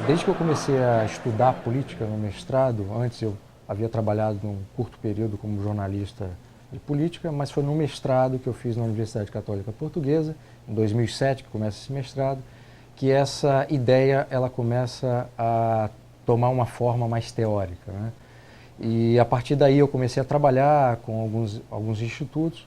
Desde que eu comecei a estudar política no mestrado, antes eu havia trabalhado num curto período como jornalista de política, mas foi no mestrado que eu fiz na Universidade Católica Portuguesa, em 2007, que começa esse mestrado, que essa ideia ela começa a tomar uma forma mais teórica, né? E a partir daí eu comecei a trabalhar com alguns institutos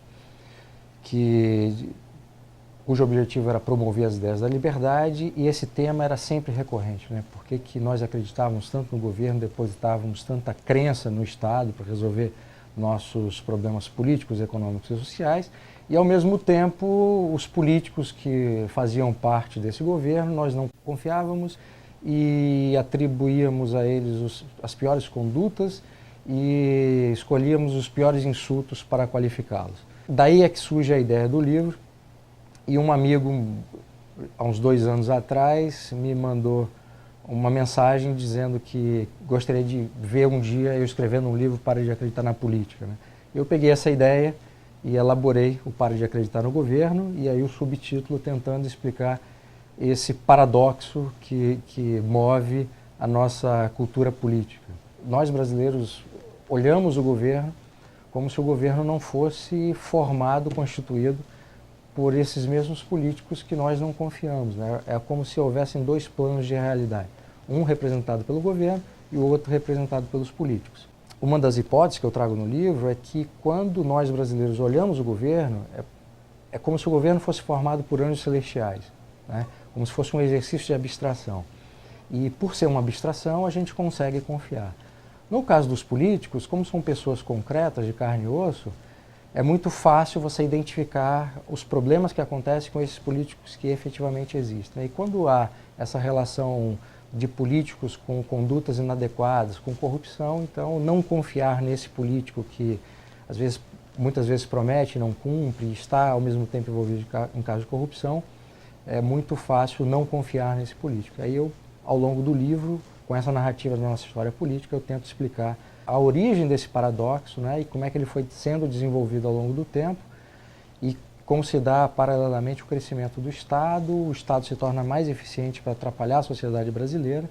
cujo objetivo era promover as ideias da liberdade, e esse tema era sempre recorrente, né? Por que nós acreditávamos tanto no governo, depositávamos tanta crença no Estado para resolver nossos problemas políticos, econômicos e sociais, e ao mesmo tempo os políticos que faziam parte desse governo nós não confiávamos e atribuíamos a eles as piores condutas e escolhíamos os piores insultos para qualificá-los. Daí é que surge a ideia do livro. E um amigo, há uns 2 anos atrás, me mandou uma mensagem dizendo que gostaria de ver um dia eu escrevendo um livro Para de Acreditar na Política, né? Eu peguei essa ideia e elaborei o Para de Acreditar no Governo, e aí o subtítulo tentando explicar esse paradoxo que move a nossa cultura política. Nós brasileiros olhamos o governo como se o governo não fosse formado, constituído por esses mesmos políticos que nós não confiamos, né? É como se houvessem 2 planos de realidade, um representado pelo governo e o outro representado pelos políticos. Uma das hipóteses que eu trago no livro é que quando nós brasileiros olhamos o governo, é como se o governo fosse formado por anjos celestiais, né? Como se fosse um exercício de abstração. E por ser uma abstração, a gente consegue confiar. No caso dos políticos, como são pessoas concretas, de carne e osso, é muito fácil você identificar os problemas que acontecem com esses políticos que efetivamente existem. E quando há essa relação de políticos com condutas inadequadas, com corrupção, então não confiar nesse político que muitas vezes promete, não cumpre, está ao mesmo tempo envolvido em casos de corrupção, é muito fácil não confiar nesse político. Aí eu, ao longo do livro, com essa narrativa da nossa história política, eu tento explicar a origem desse paradoxo, né, e como é que ele foi sendo desenvolvido ao longo do tempo e como se dá paralelamente o crescimento do Estado. O Estado se torna mais eficiente para atrapalhar a sociedade brasileira,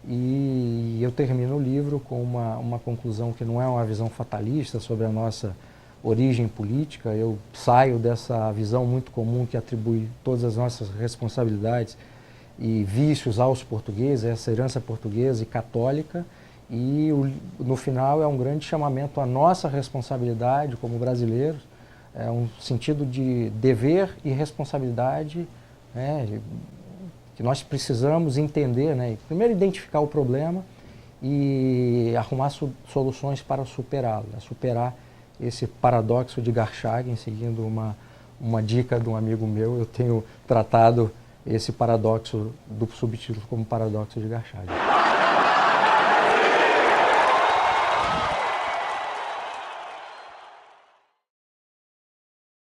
e eu termino o livro com uma conclusão que não é uma visão fatalista sobre a nossa origem política. Eu saio dessa visão muito comum que atribui todas as nossas responsabilidades e vícios aos portugueses, essa herança portuguesa e católica, e no final é um grande chamamento à nossa responsabilidade como brasileiros, é um sentido de dever e responsabilidade, né, que nós precisamos entender, né, primeiro identificar o problema e arrumar soluções para superá-lo, né, superar esse paradoxo de Garchagin. Seguindo uma dica de um amigo meu, eu tenho tratado esse paradoxo do subtítulo como paradoxo de Garchagin.